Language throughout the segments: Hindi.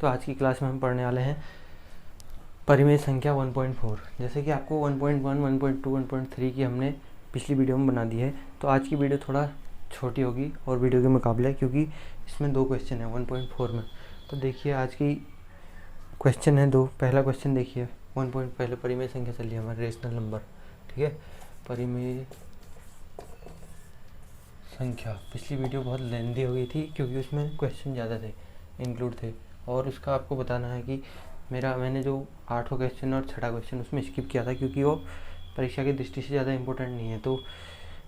तो आज की क्लास में हम पढ़ने वाले हैं परिमेय संख्या 1.4। जैसे कि आपको 1.1, 1.2, 1.3 की हमने पिछली वीडियो में बना दी है, तो आज की वीडियो थोड़ा छोटी होगी और वीडियो के मुकाबले, क्योंकि इसमें 2 क्वेश्चन है 1.4 में। तो देखिए आज की क्वेश्चन है 2। पहला क्वेश्चन देखिए, पहले परिमेय संख्या चलिए हमारे रेशनल नंबर, ठीक है। परिमेय संख्या, पिछली वीडियो बहुत लेंदी हो गई थी क्योंकि उसमें क्वेश्चन ज़्यादा थे, इंक्लूड थे, और उसका आपको बताना है कि मैंने जो 8वां क्वेश्चन और 6वां क्वेश्चन उसमें स्किप किया था, क्योंकि वो परीक्षा की दृष्टि से ज़्यादा इंपॉर्टेंट नहीं है, तो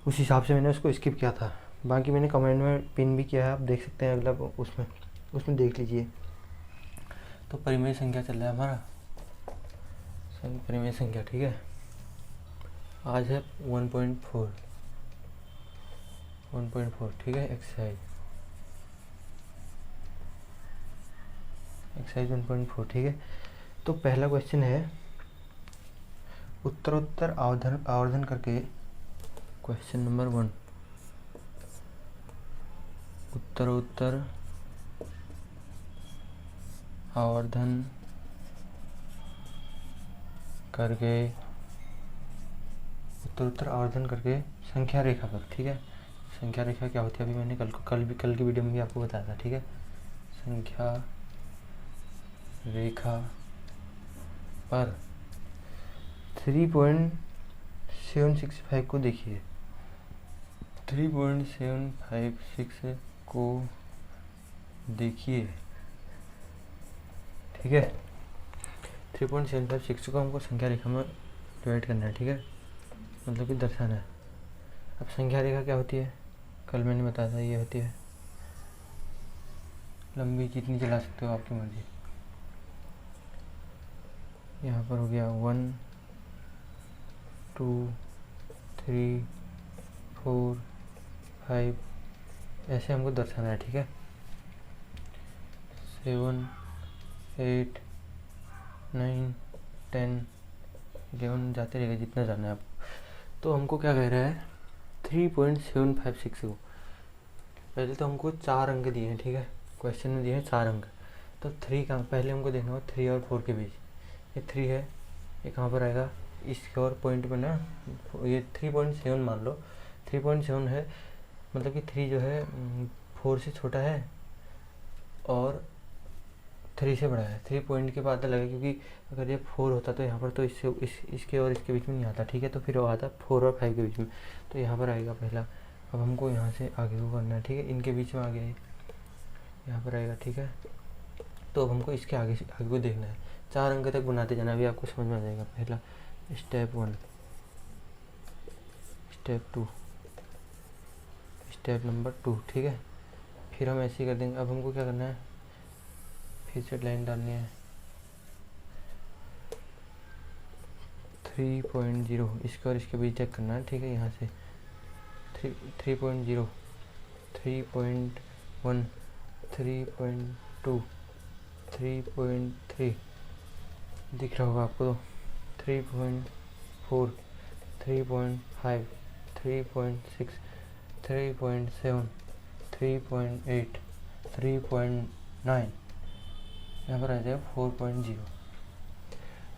उस हिसाब से मैंने उसको स्किप किया था। बाकी मैंने कमेंट में पिन भी किया है, आप देख सकते हैं अगला उसमें देख लीजिए। तो परिमेय संख्या चल रहा है हमारा परिमेय संख्या, ठीक है। आज है 1.4, ठीक है। एक्सरसाइज 1.4, ठीक है। तो पहला क्वेश्चन है, उत्तरोत्तर आवर्धन करके, क्वेश्चन नंबर 1, उत्तरोत्तर आवर्धन करके संख्या रेखा पर, ठीक है। संख्या रेखा क्या होती है, अभी मैंने कल की वीडियो में भी आपको बताया था, ठीक है। संख्या रेखा पर 3.765 को देखिए, 3.756 को देखिए, ठीक है। 3.756 को हमको संख्या रेखा में डिवाइड करना है, ठीक है, मतलब कि दर्शाना है। अब संख्या रेखा क्या होती है, कल मैंने बताया था, ये होती है लंबी, जितनी चला सकते हो आपकी मर्जी। यहाँ पर हो गया 1, 2, 3, 4, 5, ऐसे हमको दर्शाना है, ठीक है। 7, 8, 9, 10, 11 जाते रहेगा जितना जाना है आपको। तो हमको क्या कह रहा है, 3.756 को पहले तो हमको 4 अंक दिए हैं, ठीक है। क्वेश्चन में दिए हैं 4 अंक, तो 3 का पहले हमको देखना होगा 3 और 4 के बीच। ये 3 है, ये कहाँ पर आएगा, इसके और पॉइंट में ना, ये 3.7 मान लो, 3.7 है, मतलब कि 3 जो है 4 से छोटा है और 3 से बड़ा है। 3 पॉइंट के बाद लगा, क्योंकि अगर ये 4 होता तो यहाँ पर तो इसके और इसके बीच में नहीं आता, ठीक है। तो फिर वो आता 4 और 5 के बीच में, तो यहाँ पर आएगा पहला। अब हमको यहाँ से आगे को करना है, ठीक है। इनके बीच में आगे यहाँ पर आएगा, ठीक है। तो अब हमको इसके आगे को देखना है, 4 अंक तक बनाते जाना, अभी आपको समझ में आ जाएगा। पहला स्टेप 1, स्टेप 2, स्टेप नंबर 2, ठीक है। फिर हम ऐसे ही कर देंगे। अब हमको क्या करना है, फिर से लाइन डालनी है 3.0, इसका और इसके बीच चेक करना है, ठीक है। यहाँ से 3.0, 3.1, 3.2, 3.3 दिख रहा होगा आपको, तो 3.4, 3.5, 3.6, 3.7, 3.8, 3.9, यहाँ पर आ जाएगा 4.0।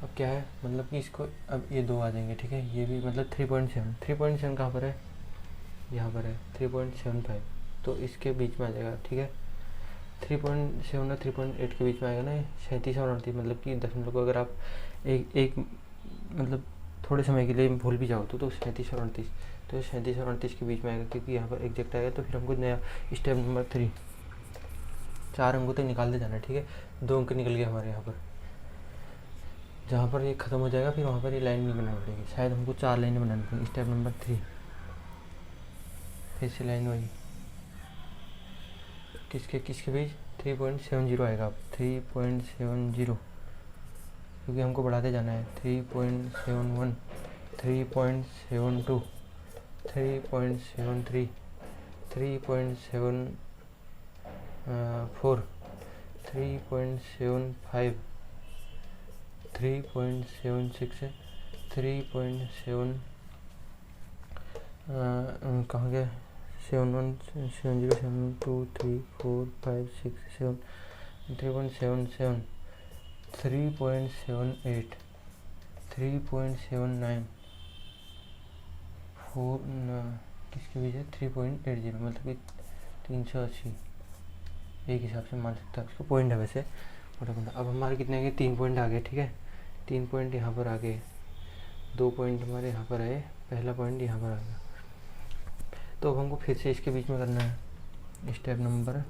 अब क्या है, मतलब कि इसको अब ये 2 आ जाएंगे, ठीक है। ये भी मतलब 3.7 कहाँ पर है, यहाँ पर है 3.75, तो इसके बीच में आ जाएगा, ठीक है। 3.7 और 3.8 के बीच में आएगा ना, 37 और 38, मतलब कि दशमलव को अगर आप एक मतलब थोड़े समय के लिए भूल भी जाओ तो 37 और 38, तो 37 और 38 के बीच में आएगा, क्योंकि यहाँ पर एग्जैक्ट आएगा। तो फिर हमको नया स्टेप नंबर 3, 4 अंकों तक निकालते जाना है, ठीक है। 2 अंक निकल गए हमारे यहाँ पर, जहाँ पर ये ख़त्म हो जाएगा फिर वहाँ पर ये लाइन नहीं बनानी पड़ेगी, शायद हमको 4 लाइनें बनानी पड़ेगी। स्टेप नंबर 3, फिर से लाइन वही, किसके बीच 3.70 आएगा, अब 3.70, क्योंकि हमको बढ़ाते जाना है। 3.71, 3.72, 3.73, 3.74, 3.75, 3.76, 3.7, कहाँ गया, 7, 1, 7, 0, 7, 2, 3, 4, 5, 6, 7, 3.77, 3.78, 3.79, 4 किसके बीच है 3.80, मतलब कि 380 एक हिसाब से मान सकता है उसको पॉइंट है वैसे मोटा मोटा। अब हमारे कितने आ गए 3 पॉइंट आ गए, ठीक है 3 पॉइंट यहाँ पर आ गए, 2 पॉइंट हमारे यहाँ पर आए, पहला पॉइंट यहाँ पर आ गया। तो अब हमको फिर से इसके बीच में करना है स्टेप नंबर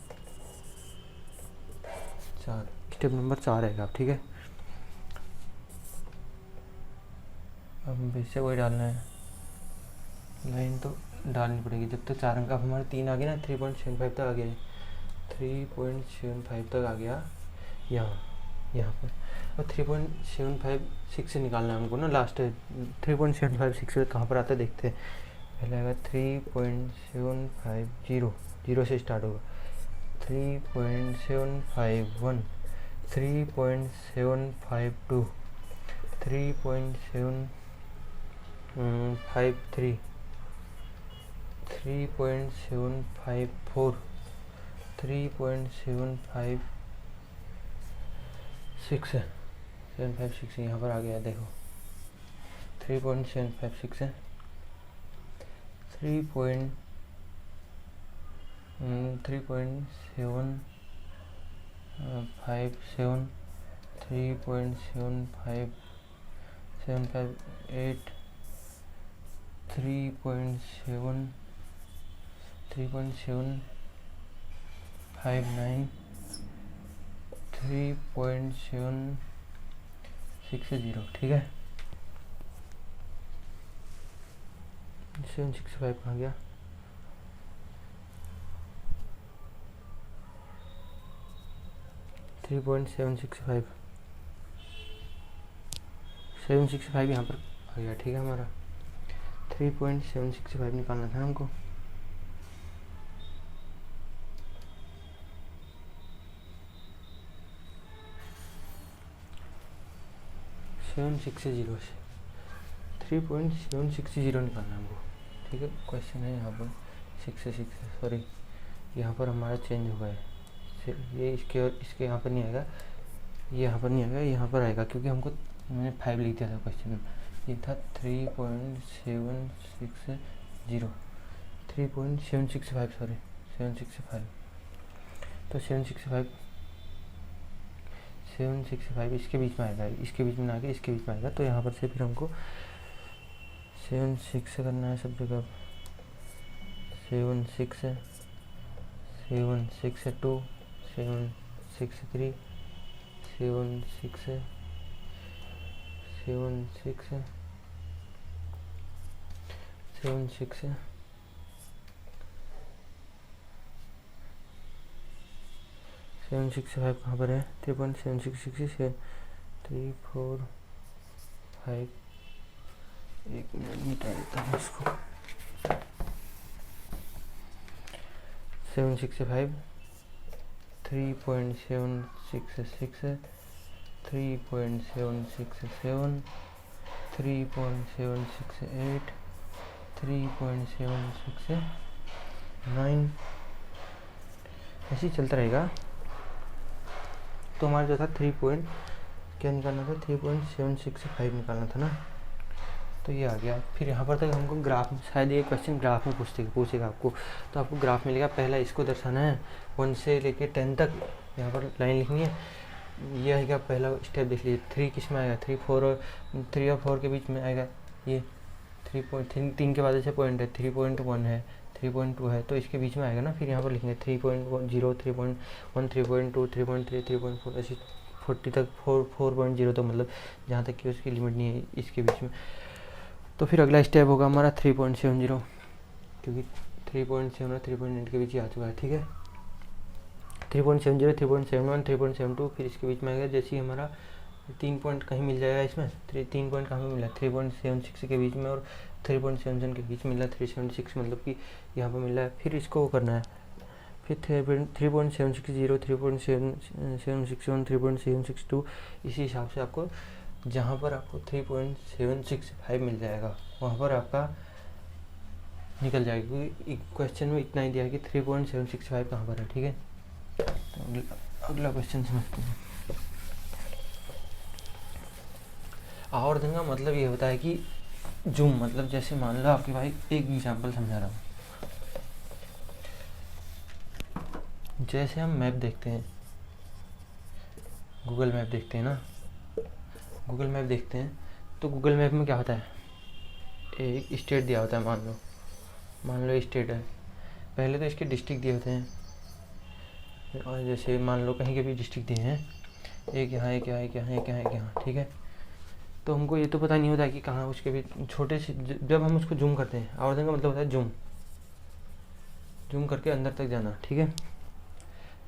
4 आएगा, ठीक है। अब फिर से वही डालना है, लाइन तो डालनी पड़ेगी जब तक 4 अंक। अब हमारे 3 आ गए ना, 3.75 तक आ गया, 3.75 तक आ गया यहाँ पर। और 3.756 से निकालना है हमको ना, लास्ट 3.756 से कहाँ पर आता है देखते हैं। पहले आएगा 3.750, 0 से स्टार्ट होगा, 3.751, 3.752, 3.753, 3.754, 3.756 यहाँ पर आ गया देखो, 3.756 है, 3.7, 3.757, 3.758, 3.7, 3.759, 3.760, ठीक है। 765 कहाँ गया, 3.765, 765 यहाँ पर आ गया, ठीक है। हमारा 3.765 निकालना था हमको। 760 से 3.760 निकालना हमको, ठीक है। क्वेश्चन है यहाँ पर 6 से 6, सॉरी यहाँ पर हमारा चेंज हुआ है, ये इसके और इसके यहाँ पर नहीं आएगा, ये यहाँ पर नहीं आएगा, यहाँ पर आएगा, क्योंकि हमको मैंने 5 लिख दिया था क्वेश्चन में। ये था 3.760, 3.765, सॉरी 765, तो 765 इसके बीच में आएगा, इसके बीच में ना आके इसके बीच में आएगा। तो यहाँ पर से फिर हमको 76 करना है सब जगह, 76 है, 762, 763, 76 है, 76 है, 76 है, 765 कहाँ पर है, 3.766 है, 3, 4, 5, एक मिनट मिटा देता हूँ इसको, 765, 3.766 है, 3.767, 3.768, 3.769, ऐसे ही चलता रहेगा। तो हमारा जो था 3 पॉइंट क्या निकालना था, 3.765 निकालना था ना, तो ये आ गया। फिर यहाँ पर तक हमको ग्राफ, शायद ये क्वेश्चन ग्राफ में पूछेगा आपको, तो आपको ग्राफ मिलेगा। पहला इसको दर्शाना है, 1 से लेके 10 तक यहाँ पर लाइन लिखनी है। ये आएगा पहला स्टेप, देख लीजिए 3 किस में आएगा, 3 और 4 के बीच में आएगा। ये 3 के बाद ऐसे पॉइंट है, 3.1 है, 3.2 है, तो इसके बीच में आएगा ना। फिर यहाँ पर लिखेंगे 3.10, 3.1, 3.2, 3.3, 3.4, ऐसे 40 तक, 4.0 तक, मतलब जहाँ तक कि उसकी लिमिट नहीं है इसके बीच में। तो फिर अगला स्टेप होगा हमारा 3.70, क्योंकि 3.7 और 3.8 के बीच ही आ चुका है, ठीक है। 3.70, 3.71, 3.72, फिर इसके बीच में आएगा। जैसे ही हमारा 3 पॉइंट कहीं मिल जाएगा इसमें, 3 पॉइंट कहाँ पे मिला है, 3.76 के बीच में और 3.77 के बीच मिला है, 376 मतलब कि यहाँ पे मिला है। फिर इसको करना है, फिर 3.760, 3.761, 3.762, इसी हिसाब से आपको जहाँ पर आपको 3.765 मिल जाएगा वहाँ पर आपका निकल जाएगा, क्योंकि क्वेश्चन में इतना ही दिया है कि 3.765 कहाँ पर है, ठीक है। तो अगला क्वेश्चन समझते हैं। आवर्धन का मतलब ये होता है कि जूम, मतलब जैसे मान लो आपके भाई एक एग्जाम्पल समझा रहा हूँ। जैसे हम मैप देखते हैं, गूगल मैप देखते हैं ना, गूगल मैप देखते हैं तो गूगल मैप में क्या होता है, एक स्टेट दिया होता है, मान लो स्टेट है। पहले तो इसके डिस्ट्रिक्ट दिए होते हैं, और जैसे मान लो कहीं के भी डिस्ट्रिक्ट दिए हैं, एक यहाँ, एक यहाँ, एक यहाँ, एक यहाँ, एक यहाँ, ठीक है। तो हमको ये तो पता नहीं होता है कि कहाँ उसके भी छोटे से, जब हम उसको जूम करते हैं, आवर्धन का मतलब होता है जूम करके अंदर तक जाना, ठीक है।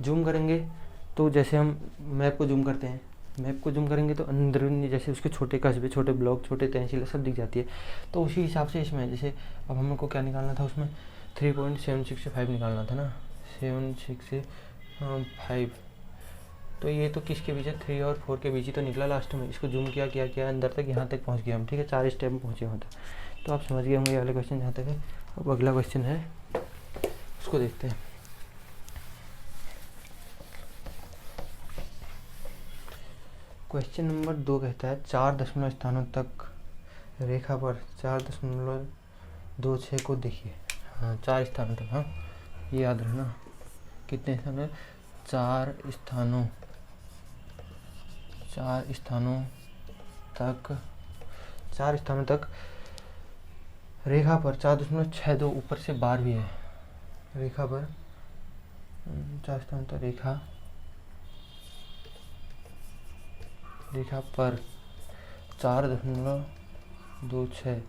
जूम करेंगे तो जैसे हम मैप को जूम करते हैं, मैप को जूम करेंगे तो अंदर जैसे उसके छोटे कस्बे, छोटे ब्लॉक, छोटे तहसील सब दिख जाती है। तो उसी हिसाब से इसमें जैसे अब हमको क्या निकालना था, उसमें 3.765 निकालना था ना, 765। तो ये तो किसके बीच है, 3 और 4 के बीच ही तो निकला लास्ट में। इसको जूम किया अंदर तक, यहाँ तक पहुँच गया हम, ठीक है। 4 स्टेप में पहुँचे वहाँ तक। तो आप समझ गए होंगे अगला क्वेश्चन जहाँ तक है। अब अगला क्वेश्चन है, उसको देखते हैं। क्वेश्चन नंबर 2 कहता है 4 दशमलव स्थानों तक रेखा पर 4.26 को देखिए। हाँ, 4 स्थानों तक, हाँ ये याद रखना। कितने स्थान है, 4 स्थानों तक रेखा पर 4.62, ऊपर से बार भी है। रेखा पर 4 स्थानों तक रेखा पर 4.26,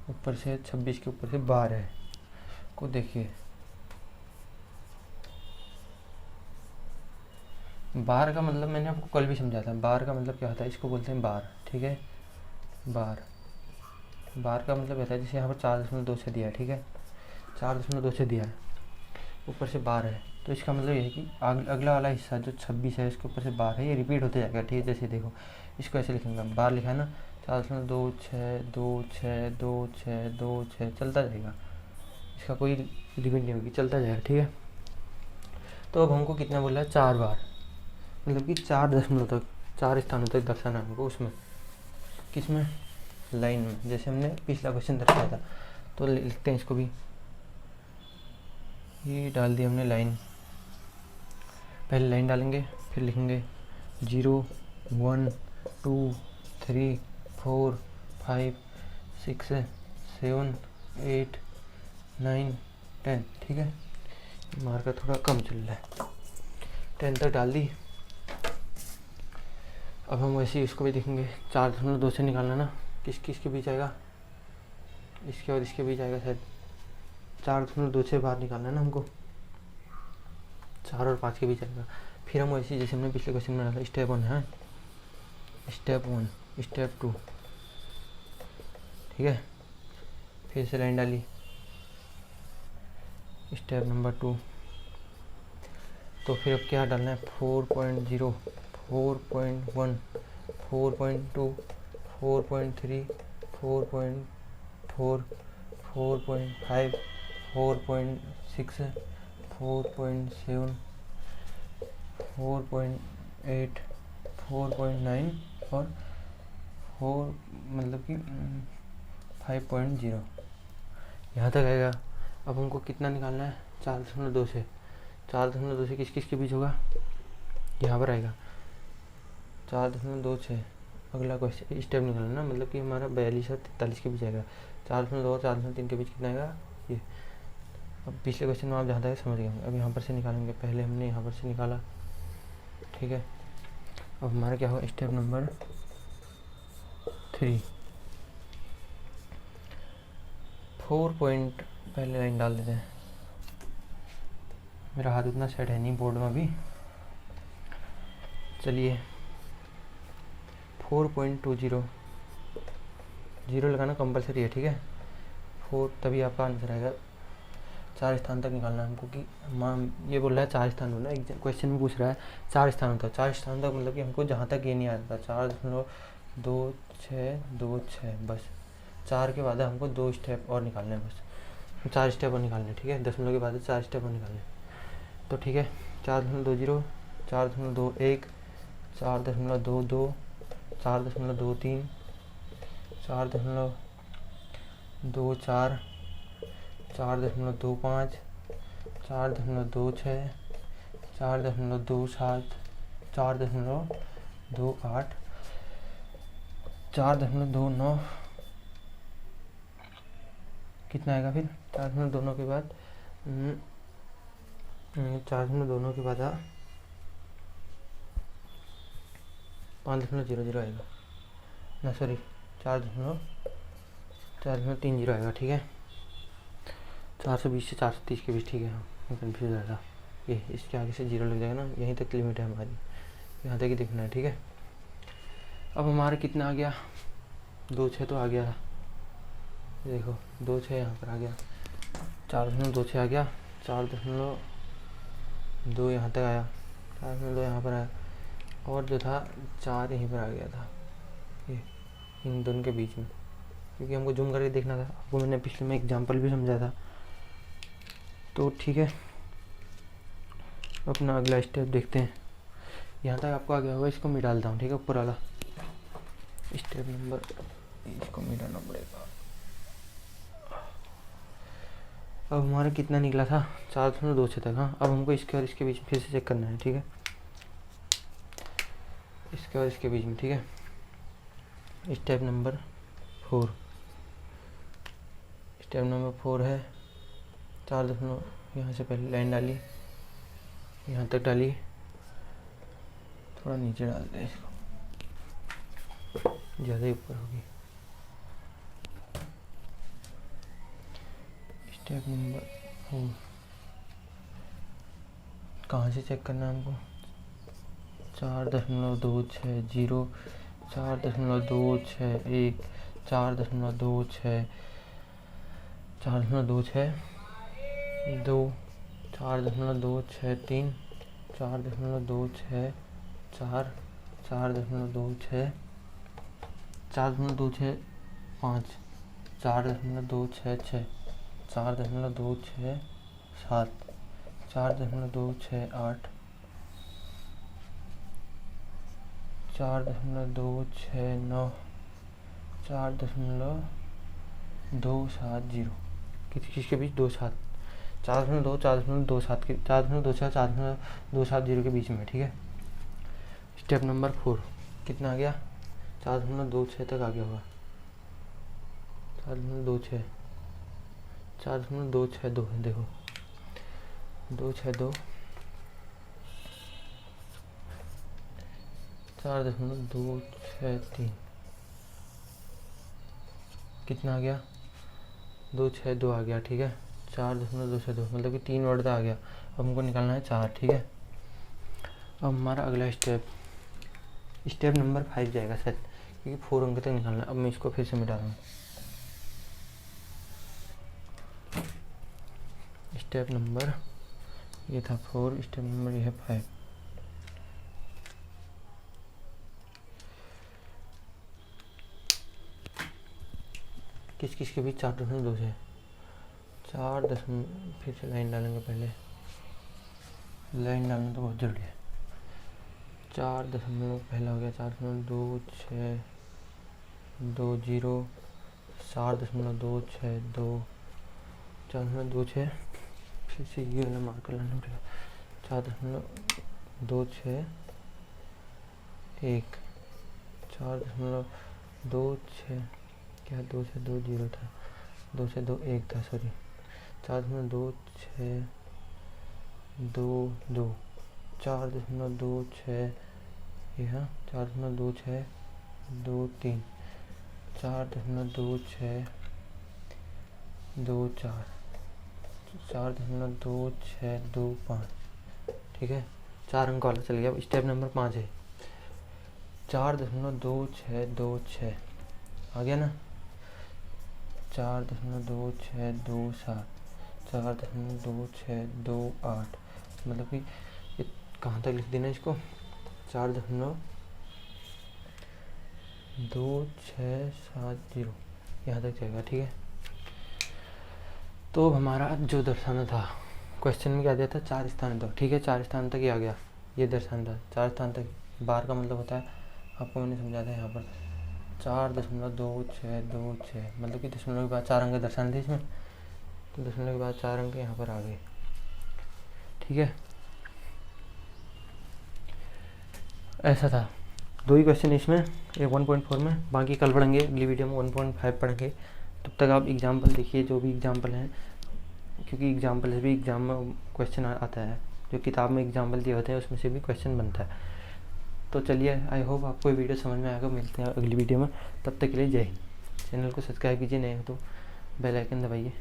ऊपर से 26 के ऊपर से बार है को देखिए। बार का मतलब मैंने आपको कल भी समझाया था। बार का मतलब क्या होता है, इसको बोलते हैं बार, ठीक है। बार का मतलब होता है, जैसे यहाँ पर 4.26 दिया है, ठीक है, 4.26 दिया है, ऊपर से बार है, तो इसका मतलब ये है कि अगला वाला हिस्सा जो 26 है, इसके ऊपर से बार है, ये रिपीट होते जाएगा, ठीक है। जैसे देखो, इसको ऐसे लिखेंगे, बार लिखा है ना, 4.26 चलता जाएगा, इसका कोई लिमिट नहीं होगी, चलता जाएगा, ठीक है। तो अब हमको कितना बोला है, 4 बार, मतलब कि 4 दशमलव तक, 4 स्थानों तक दर्शाना है हमको। उसमें किसमें, लाइन में, जैसे हमने पिछला क्वेश्चन दर्शाया था। तो लिखते हैं इसको भी, ये डाल दी हमने लाइन। पहले लाइन डालेंगे, फिर लिखेंगे 0, 1, 2, 3, 4, 5, 6, 7, 8, 9, 10, ठीक है। मार्कर थोड़ा कम चल रहा है, 10 तक डाल दी। अब हम वैसे ही इसको भी देखेंगे, 4.2 से निकालना ना, किसके बीच आएगा, इसके और इसके बीच आएगा शायद। 4.2 से बाहर निकालना है ना हमको, 4 और 5 के बीच आएगा। फिर हम वैसे जैसे हमने पिछले क्वेश्चन में डाला, स्टेप 1 है, स्टेप 1, स्टेप 2, ठीक है। फिर से लाइन डाली, स्टेप नंबर 2। तो फिर अब क्या डालना है, 4.0, 4.1, 4.2, 4.3, 4.4, 4.5, 4.6, 4.7, 4.8, 4.9 और 4 मतलब कि 5.0, यहाँ तक आएगा। अब हमको कितना निकालना है, 4.2 से। 4.2 से किस के बीच होगा, यहाँ पर आएगा 4.2 से। अगला क्वेश्चन स्टेप निकालना ना, मतलब कि हमारा 42 और 43 के बीच आएगा। 4.2 और 4.3 के बीच कितना आएगा ये। अब पिछले क्वेश्चन में आप जहाँ तक समझ गए होंगे। अब यहाँ पर से निकालेंगे, पहले हमने यहाँ पर से निकाला, ठीक है। अब हमारा क्या होगा, स्टेप नंबर 3, 4 पॉइंट, पहले लाइन डाल देते हैं। मेरा हाथ उतना सेट है नहीं बोर्ड में अभी, चलिए 4.20, 0 लगाना कंपलसरी है, ठीक है। 4 तभी आपका आंसर आएगा। 4 स्थान तक निकालना है हमको, कि ये बोल रहा है 4 स्थान बोलना, एक क्वेश्चन में पूछ रहा है 4 स्थान तक। 4 स्थान तक मतलब कि हमको जहाँ तक ये नहीं आता, 4.2626, बस 4 के बाद हमको 2 स्टेप और निकालने हैं, बस 4 स्टेप और निकालने, ठीक है। दशमलव के बाद 4 स्टेप और निकालने, तो ठीक है। 4.20, 4.21, 4.22, 4.23, 4.24, 4.25, 4.26, 4.27, 4.28, 4.29, कितना आएगा फिर 4.29 के बाद 4.29 के बाद 5.00 आएगा ना, सॉरी 4.30 आएगा, ठीक है। 420 से 430 के बीच, ठीक है। हाँ कन्फ्यूज आएगा, ये इसके आगे से 0 लग जाएगा ना, यहीं तक लिमिट है हमारी, यहाँ तक ही दिखना है, ठीक है। अब हमारा कितना आ गया, 2.6 तो आ गया, देखो 2.6 यहाँ पर आ गया, 4.26 आ गया, 4.2 यहाँ तक आया, 4.2 यहाँ पर आया, और जो था 4 यहीं पर आ गया था, ये इन दोनों के बीच में, क्योंकि हमको जूम करके देखना था। आपको मैंने पिछले में एग्जांपल भी समझा था, तो ठीक है। अपना अगला स्टेप देखते हैं। यहाँ तक आपको आ गया होगा, इसको मैं डालता हूँ, ठीक है। ऊपर वाला स्टेप नंबर, इसको मिटाना पड़ेगा। अब हमारा कितना निकला था, 4.26 तक। हाँ, अब हमको इसके और इसके बीच में फिर से चेक करना है, ठीक है। इसके और इसके बीच में, ठीक है। स्टेप नंबर 4, स्टेप नंबर 4 है 4. यहाँ से पहले लाइन डाली, यहाँ तक डाली, थोड़ा नीचे डालते हैं इसको, ज़्यादा ही ऊपर होगी। स्टेप नंबर 4 कहाँ से चेक करना है हमको, 4.260, 4.261, 4.262, 2, 4.263, 4.264, 4.265, 4.266, 4.266, 4.267, 4.268, 4.269, 4.270, किसके बीच 27, 4.2, 4.27 के 4.26, 4.270 के बीच में, ठीक है। स्टेप नंबर 4 कितना आ गया, 4.26 तक आ गया होगा, 4.26, 4.262 है, देखो 262, 4.263, कितना आ गया, 262 आ गया, ठीक है। 4.262 मतलब कि 3 वर्ड आ गया। अब हमको निकालना है 4, ठीक है। अब हमारा अगला स्टेप, स्टेप नंबर 5 जाएगा शायद, क्योंकि 4 अंक तक निकालना है। अब मैं इसको फिर से मिटा रहा हूँ। स्टेप नंबर ये था 4, स्टेप नंबर ये है 5। किस किस के बीच 4.2 है, 4 दशमलव, फिर से लाइन डालेंगे, पहले लाइन डालना तो बहुत जरूरी है। 4 दशमलव पहला हो गया 4.2620, 4.262, 4.26, फिर से ये वाला मार्कर लाना पड़ेगा, 4.261, 4.26, क्या 2.20 था, 2.21 था, सॉरी, 4.2622, 4.26, यह 4.2623, 4.2624, 4.2625, ठीक है। 4 अंक वाला चल गया। अब स्टेप नंबर 5 है 4.2626 आ गया ना, 4.2627, 4.2628, मतलब कि ये कहाँ तक लिख देना इसको, 4.2670 यहाँ तक जाएगा, ठीक है। तो हमारा जो दर्शाना था, क्वेश्चन में क्या दिया था, 4 स्थान तक, ठीक है। 4 स्थान तक ही आ गया, ये दर्शाना था। 4 स्थान तक बार का मतलब होता है, आपको मैंने समझा था यहाँ पर 4.2626, मतलब कि दशमलव के बाद 4 अंक दर्शाने थे इसमें, तो दशमलव के बाद 4 अंक यहाँ पर आ गए। ठीक है, ऐसा था। 2 ही क्वेश्चन इसमें, एक 1.4 में, बाकी कल पढ़ेंगे, अगली वीडियो में 1.5 पढ़ेंगे। तब तक आप एग्जाम्पल देखिए, जो भी एग्जाम्पल हैं, क्योंकि एग्जाम्पल से भी एग्जाम में क्वेश्चन आता है, जो किताब में एग्जाम्पल दिए होते हैं उसमें से भी क्वेश्चन बनता है। तो चलिए, आई होप आपको ये वीडियो समझ में आएगा। मिलते हैं अगली वीडियो में, तब तक के लिए जय हिंद। चैनल को सब्सक्राइब कीजिए, नए हो तो बेल आइकन दबाइए।